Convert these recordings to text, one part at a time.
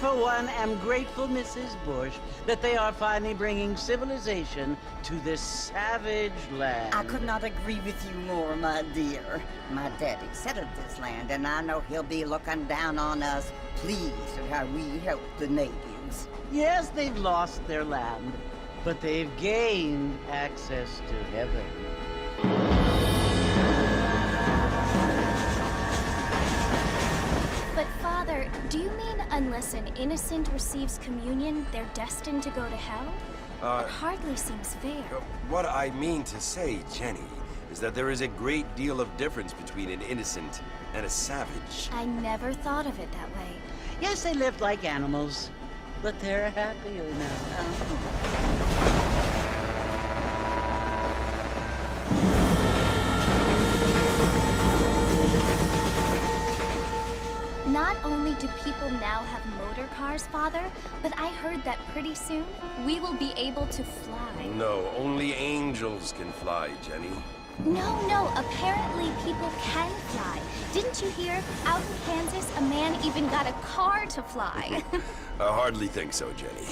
for one, am grateful, Mrs. Bush, that they are finally bringing civilization to this savage land. I could not agree with you more, my dear. My daddy settled this land, and I know he'll be looking down on us, pleased at how we help the natives. Yes, they've lost their land, but they've gained access to heaven. But Father, do you mean unless an innocent receives communion, they're destined to go to hell? It hardly seems fair. What I mean to say, Jenny, is that there is a great deal of difference between an innocent and a savage. I never thought of it that way. Yes, they lived like animals, but they're happier now. Not only do people now have motor cars, Father, but I heard that pretty soon we will be able to fly. No, only angels can fly, Jenny. No, apparently people can fly. Didn't you hear? Out in Kansas, a man even got a car to fly. I hardly think so, Jenny.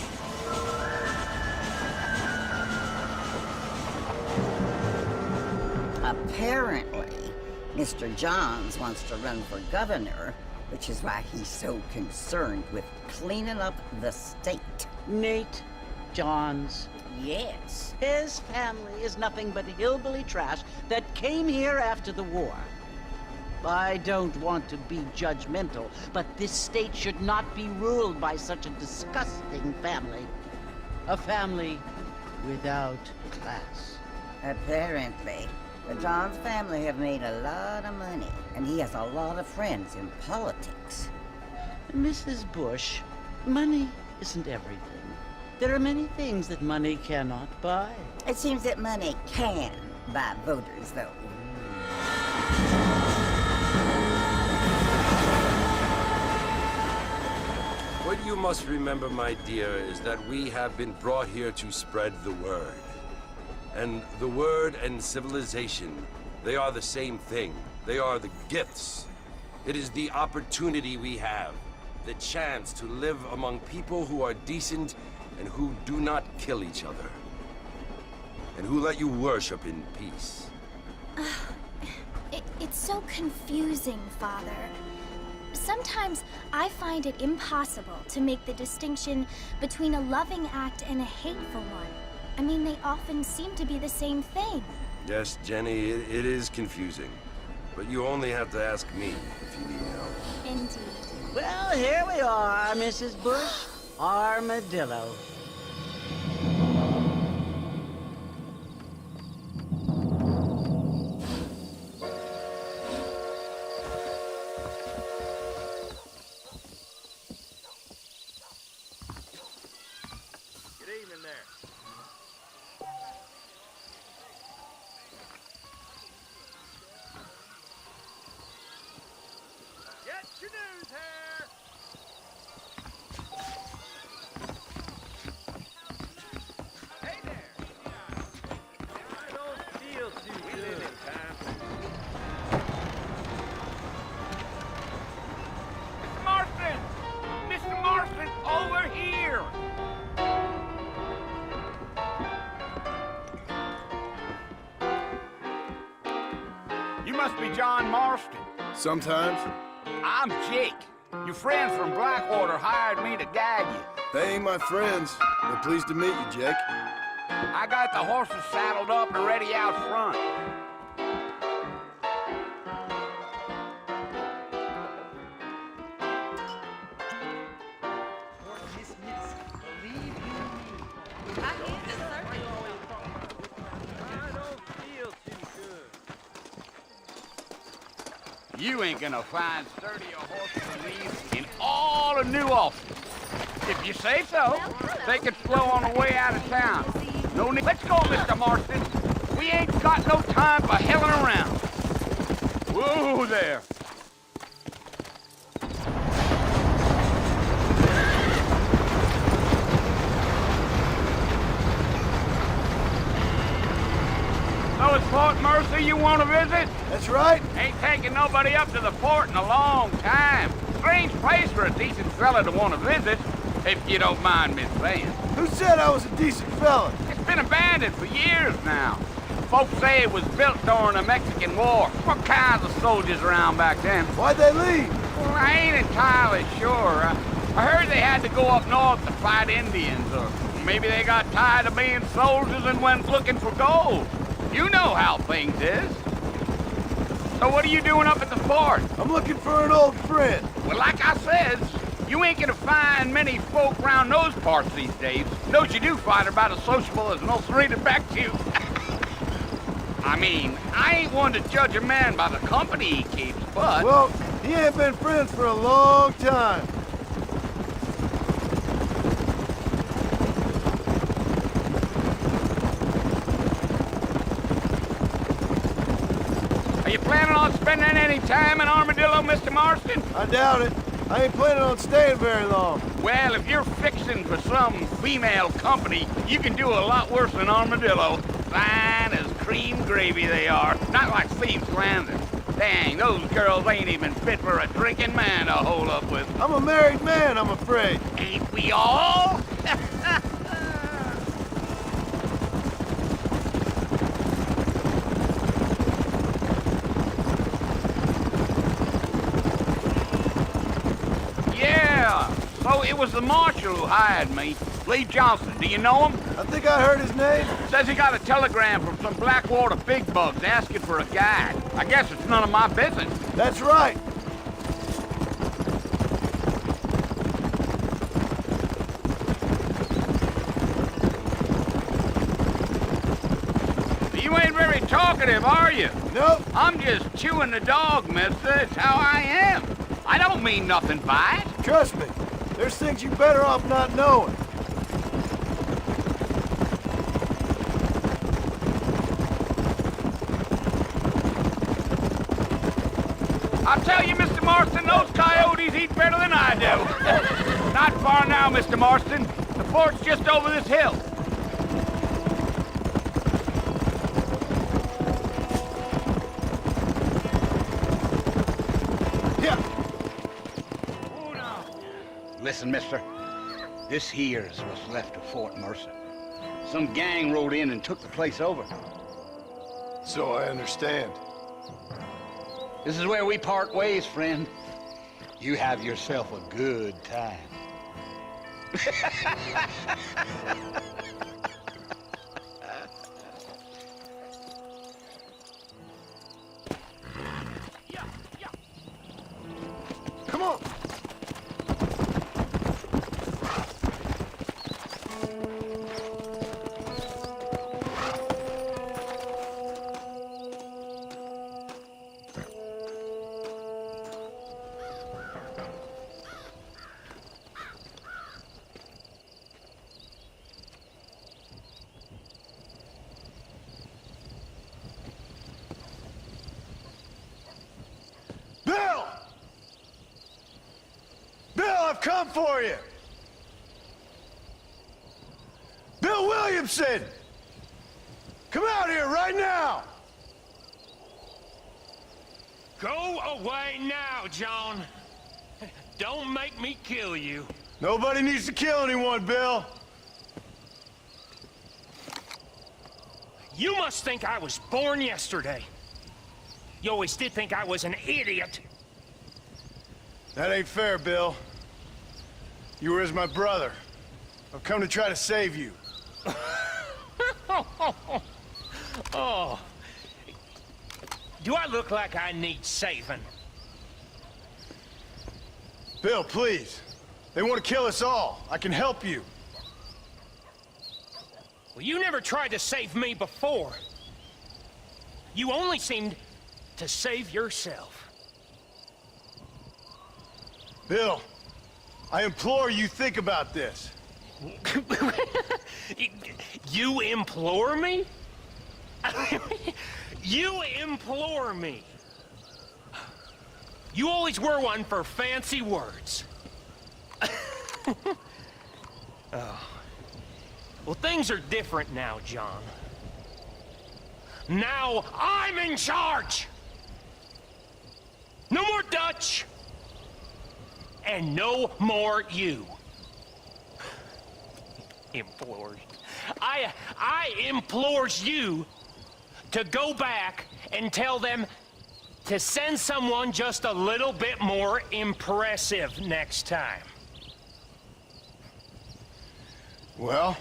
Apparently, Mr. Johns wants to run for governor, which is why he's so concerned with cleaning up the state. Nate Johns. Yes. His family is nothing but hillbilly trash that came here after the war. I don't want to be judgmental, but this state should not be ruled by such a disgusting family. A family without class. Apparently. The Johns family have made a lot of money, and he has a lot of friends in politics. Mrs. Bush, money isn't everything. There are many things that money cannot buy. It seems that money can buy voters, though. What you must remember, my dear, is that we have been brought here to spread the word. And the word and civilization, they are the same thing. They are the gifts. It is the opportunity we have, the chance to live among people who are decent and who do not kill each other, and who let you worship in peace. It's so confusing, Father. Sometimes I find it impossible to make the distinction between a loving act and a hateful one. I mean, they often seem to be the same thing. Yes, Jenny, it is confusing. But you only have to ask me if you need help. Indeed. Well, here we are, Mrs. Bush. Armadillo. Good evening there. Get your news here! Hey there! I don't feel too good. Mr. Marston! Mr. Marston, over here! You must be John Marston. Sometimes. I'm Jake. Your friends from Blackwater hired me to guide you. They ain't my friends. They're pleased to meet you, Jake. I got the horses saddled up and ready out front. You ain't gonna find sturdier horses than these in all of New Austin. If you say so, they could slow on the way out of town. No need. Let's go, Mr. Marston. We ain't got no time for helling around. Whoa there. So it's Fort Mercy you want to visit? That's right. Ain't taking nobody up to the fort in a long time. Strange place for a decent fella to want to visit, if you don't mind me saying. Who said I was a decent fella? It's been abandoned for years now. Folks say it was built during the Mexican War. What kinds of soldiers around back then? Why'd they leave? Well, I ain't entirely sure. I heard they had to go up north to fight Indians, or maybe they got tired of being soldiers and went looking for gold. You know how things is. So what are you doing up at the fort? I'm looking for an old friend. Well, like I said, you ain't gonna find many folk around those parts these days. Those you do find are about as sociable as an old to back to. I mean, I ain't one to judge a man by the company he keeps, but... Well, he ain't been friends for a long time. Are you planning on spending any time in Armadillo, Mr. Marston? I doubt it. I ain't planning on staying very long. Well, if you're fixing for some female company, you can do a lot worse than Armadillo. Fine as cream gravy they are. Not like Thieves Landing. Dang, those girls ain't even fit for a drinking man to hole up with. I'm a married man, I'm afraid. Ain't we all? Yeah, so it was the marshal who hired me. Lee Johnson, do you know him? I think I heard his name. Says he got a telegram from some Blackwater big bugs asking for a guide. I guess it's none of my business. That's right. You ain't very talkative, are you? Nope. I'm just chewing the dog, mister. It's how I am. I don't mean nothing by it. Trust me. There's things you better off not knowing. I'll tell you, Mr. Marston, those coyotes eat better than I do. Not far now, Mr. Marston. The fort's just over this hill. Yeah. Listen, mister. This here's what's left of Fort Mercer. Some gang rode in and took the place over. So I understand. This is where we part ways, friend. You have yourself a good time. Come on. Bill! Bill, I've come for you! Bill Williamson! Come out here right now! Go away now, John. Don't make me kill you. Nobody needs to kill anyone, Bill. You must think I was born yesterday. You always did think I was an idiot. That ain't fair, Bill. You were as my brother. I've come to try to save you. Oh. Do I look like I need saving? Bill, please. They want to kill us all. I can help you. Well, you never tried to save me before. You only seemed to save yourself. Bill, I implore you think about this. You implore me? You implore me. You always were one for fancy words. Oh. Well, things are different now, John. Now I'm in charge! No more Dutch! And no more you. Implores. I implores you to go back and tell them to send someone just a little bit more impressive next time. Well?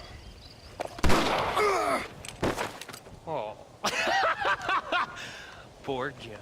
Oh. Poor John.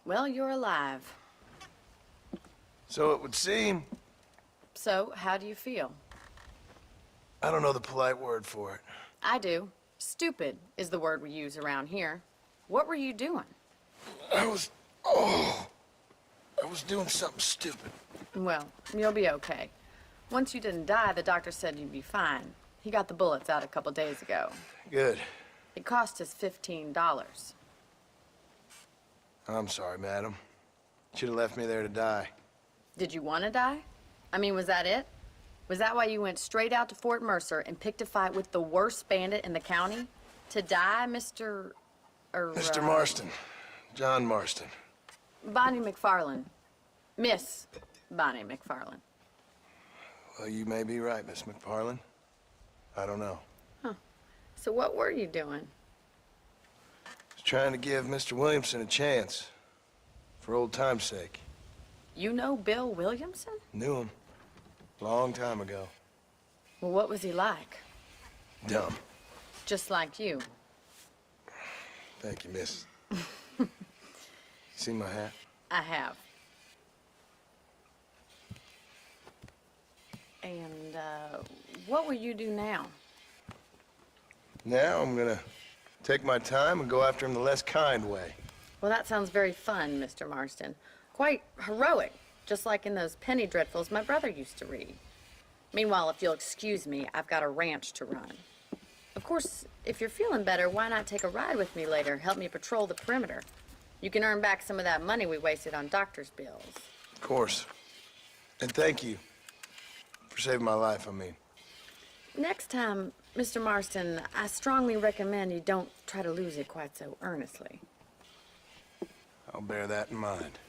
Well, you're alive. So it would seem. So, how do you feel? I don't know the polite word for it. I do. Stupid is the word we use around here. What were you doing? I was doing something stupid. Well, you'll be okay. Once you didn't die, the doctor said you'd be fine. He got the bullets out a couple days ago. Good. It cost us $15. I'm sorry, madam. Should have left me there to die. Did you want to die? I mean, was that it? Was that why you went straight out to Fort Mercer and picked a fight with the worst bandit in the county? To die, Mr. Mr. Marston. John Marston. Bonnie McFarlane. Miss Bonnie McFarlane. Well, you may be right, Miss McFarlane. I don't know. So what were you doing? I was trying to give Mr. Williamson a chance. For old time's sake. You know Bill Williamson? Knew him. Long time ago. Well, what was he like? Dumb. Just like you. Thank you, miss. You see my hat? I have. And, what will you do now? Now I'm gonna take my time and go after him the less kind way. Well, that sounds very fun, Mr. Marston. Quite heroic, just like in those penny dreadfuls my brother used to read. Meanwhile, if you'll excuse me, I've got a ranch to run. Of course, if you're feeling better, why not take a ride with me later? Help me patrol the perimeter. You can earn back some of that money we wasted on doctor's bills. Of course. And thank you for saving my life, I mean. Next time, Mr. Marston, I strongly recommend you don't try to lose it quite so earnestly. I'll bear that in mind.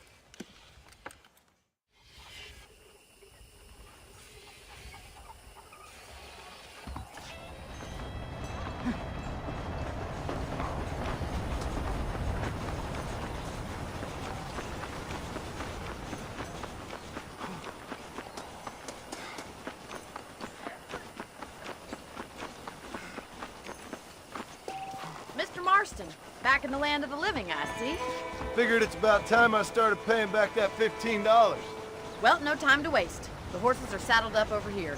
Mr. Marston, back in the land of the living, I see. Figured it's about time I started paying back that $15. Well, no time to waste. The horses are saddled up over here.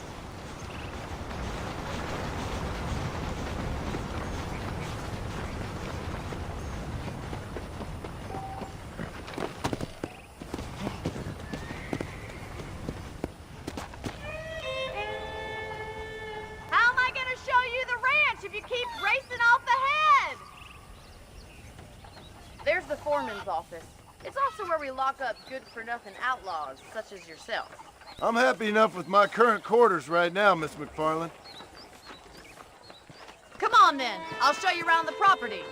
How am I gonna show you the ranch if you keep racing off ahead? There's the foreman's office. It's also where we lock up good-for-nothing outlaws, such as yourself. I'm happy enough with my current quarters right now, Miss McFarlane. Come on, then. I'll show you around the property.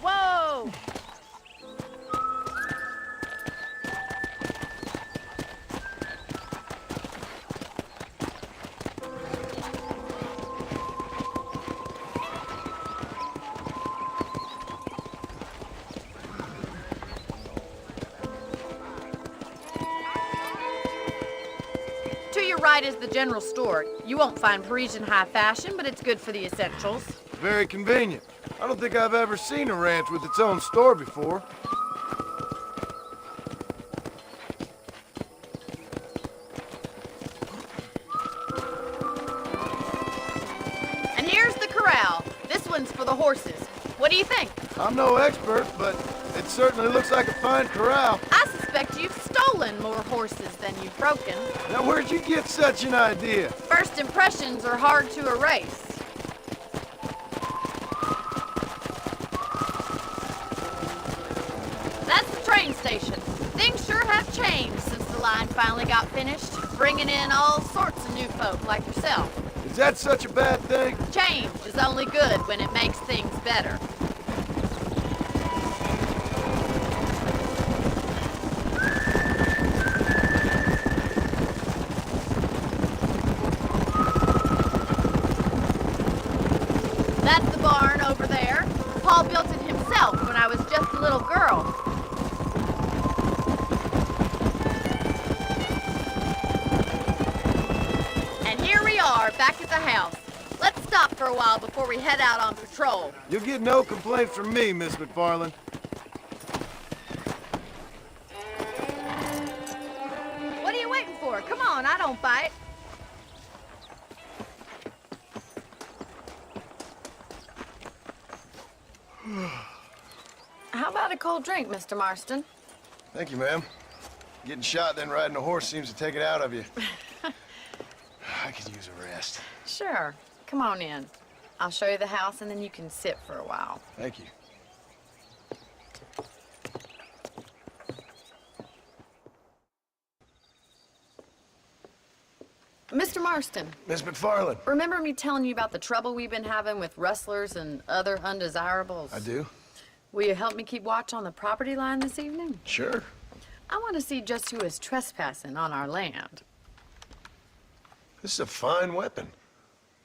Whoa! right is the general store. You won't find Parisian high fashion, but it's good for the essentials. Very convenient. I don't think I've ever seen a ranch with its own store before. And here's the corral. This one's for the horses. What do you think? I'm no expert, but it certainly looks like a fine corral. I suspect you've stolen more horses than you've broken. Now, where'd you get such an idea? First impressions are hard to erase. That's the train station. Things sure have changed since the line finally got finished, bringing in all sorts of new folk like yourself. Is that such a bad thing? Change is only good when it makes things better. That's the barn over there. Paul built it himself when I was just a little girl. And here we are, back at the house. Let's stop for a while before we head out on patrol. You'll get no complaints from me, Miss McFarland. What are you waiting for? Come on, I don't bite. How about a cold drink, Mr. Marston? Thank you, ma'am. Getting shot then riding a horse seems to take it out of you. I could use a rest. Sure. Come on in. I'll show you the house and then you can sit for a while. Thank you. Mr. Marston, Miss McFarland. remember me telling you about the trouble we've been having with rustlers and other undesirables? I do. Will you help me keep watch on the property line this evening? Sure. I want to see just who is trespassing on our land. This is a fine weapon.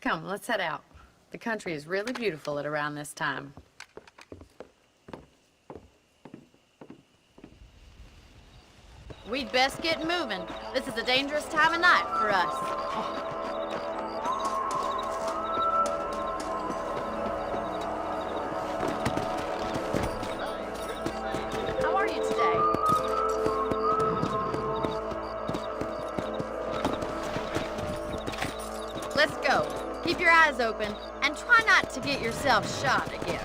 Come, let's head out. The country is really beautiful at around this time. We'd best get moving. This is a dangerous time of night for us. How are you today? Let's go. Keep your eyes open and try not to get yourself shot again.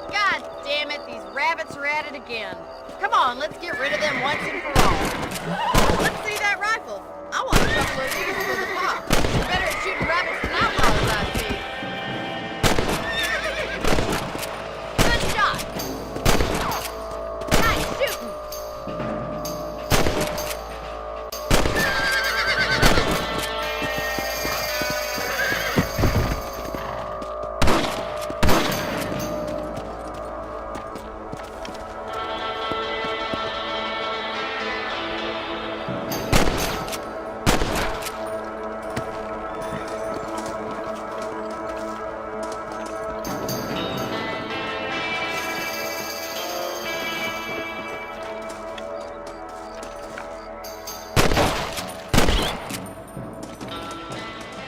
God damn it, these rabbits are at it again. Come on, let's get rid of them once and for all. Let's see that rifle. I want a couple of these for the pop. You're better at shooting rabbits than outlaws, I see. Good shot. Nice shooting.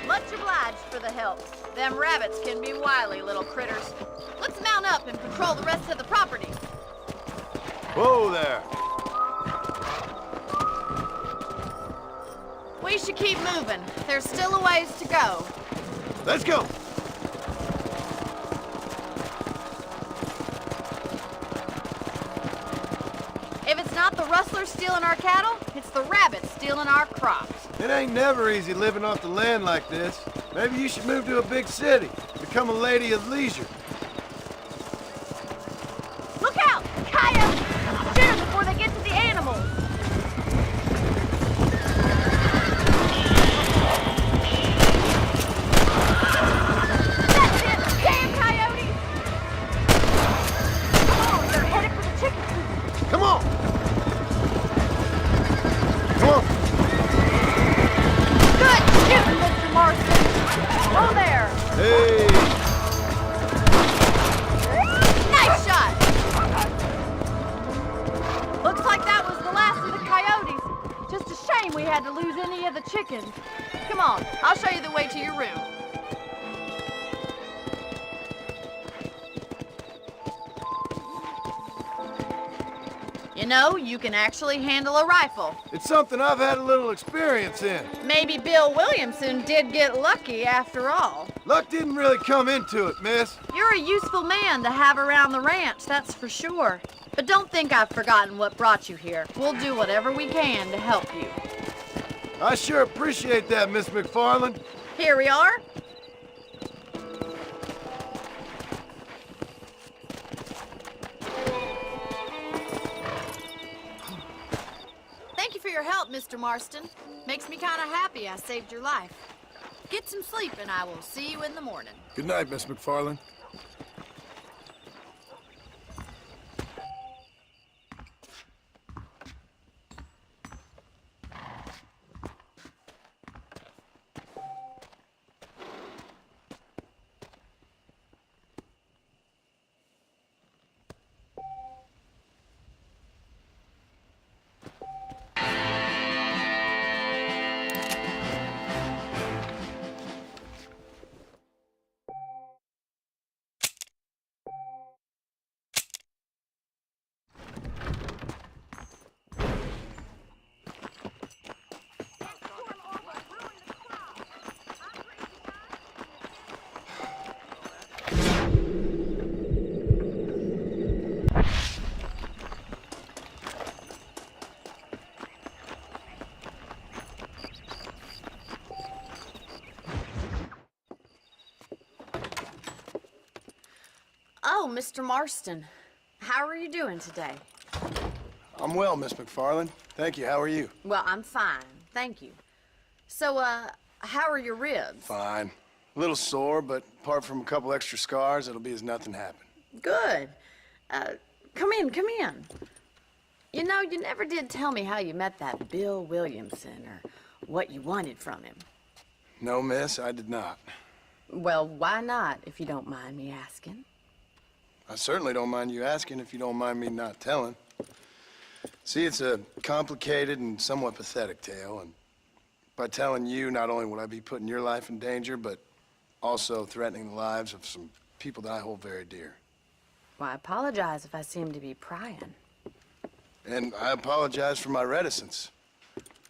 Much obliged for the help. Them rabbits can be wily little critters. Let's mount up and patrol the rest of the property. Whoa there. We should keep moving. There's still a ways to go. Let's go. If it's not the rustlers stealing our cattle, it's the rabbits stealing our crops. It ain't never easy living off the land like this. Maybe you should move to a big city. Become a lady of leisure. Look out! Coyotes! Shoot them before they get to the animals! Hey! Nice shot! Looks like that was the last of the coyotes. Just a shame we had to lose any of the chickens. Come on, I'll show you the way to your room. You know, you can actually handle a rifle. It's something I've had a little experience in. Maybe Bill Williamson did get lucky after all. Luck didn't really come into it, miss. You're a useful man to have around the ranch, that's for sure. But don't think I've forgotten what brought you here. We'll do whatever we can to help you. I sure appreciate that, Miss McFarland. Here we are. Thank you for your help, Mr. Marston. Makes me kind of happy I saved your life. Get some sleep and I will see you in the morning. Good night, Miss McFarland. Oh, Mr. Marston, how are you doing today? I'm well, Miss McFarland. Thank you. How are you? Well, I'm fine, thank you. So, how are your ribs? Fine. A little sore, but apart from a couple extra scars, it'll be as nothing happened. Good. Come in, come in. You know, you never did tell me how you met that Bill Williamson or what you wanted from him. No, miss, I did not. Well, why not, if you don't mind me asking? I certainly don't mind you asking if you don't mind me not telling. See, it's a complicated and somewhat pathetic tale, and by telling you, not only would I be putting your life in danger, but also threatening the lives of some people that I hold very dear. Well, I apologize if I seem to be prying. And I apologize for my reticence.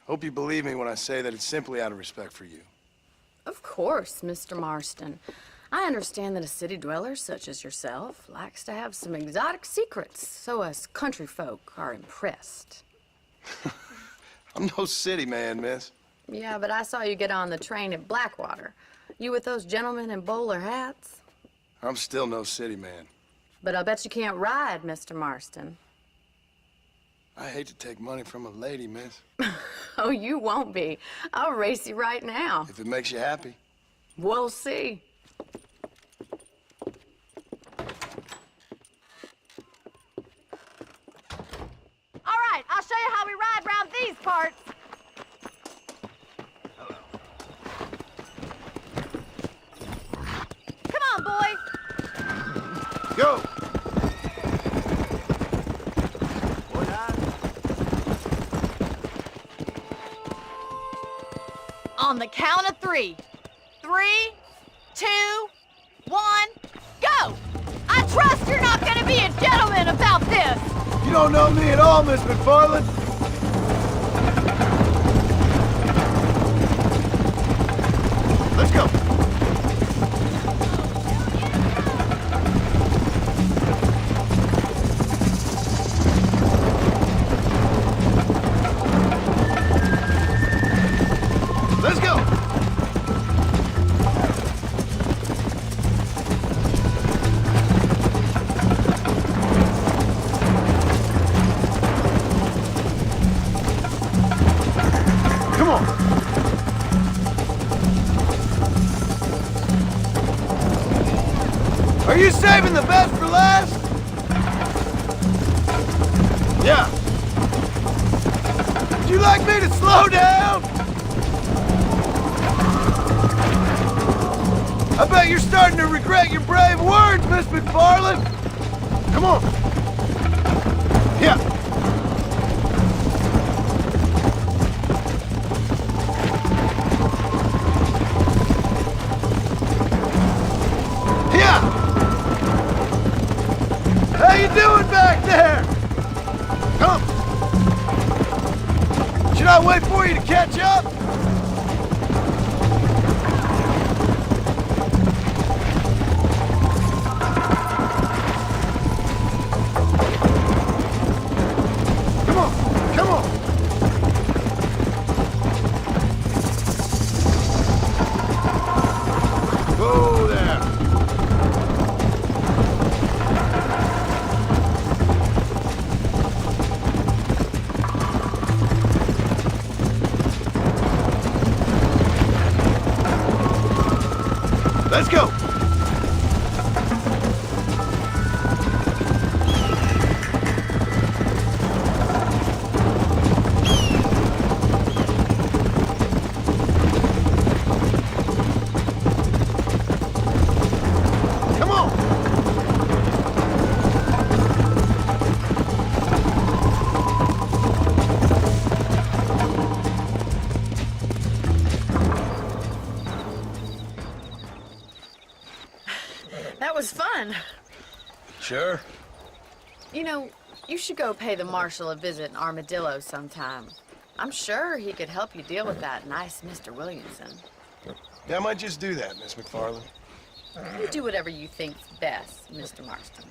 Hope you believe me when I say that it's simply out of respect for you. Of course, Mr. Marston. I understand that a city dweller such as yourself likes to have some exotic secrets, so us country folk are impressed. I'm no city man, miss. Yeah, but I saw you get on the train at Blackwater. You with those gentlemen in bowler hats? I'm still no city man. But I'll bet you can't ride, Mr. Marston. I hate to take money from a lady, miss. Oh, you won't be. I'll race you right now. If it makes you happy. We'll see. All right, I'll show you how we ride around these parts. Come on, boy. Go! On the count of 3. 3, 2, 1, go! I trust you're not gonna be a gentleman about this! You don't know me at all, Miss McFarland. Let's go. Let's go. Come on. Are you saving the best for last? Yeah. Would you like me to slow down? I bet you're starting to regret your brave words, Miss McFarland. Come on. Yeah. Yeah. How you doing back there? Come. Should I wait for you to catch up? Come on, come on. Whoa there. Let's go. Come on. That was fun. Sure. You know, you should go pay the marshal a visit in Armadillo sometime. I'm sure he could help you deal with that nice Mr. Williamson. Yeah, I might just do that, Miss McFarland. You do whatever you think's best, Mr. Marston.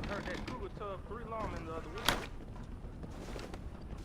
Heard that cougar tough 3 lawmen the other week.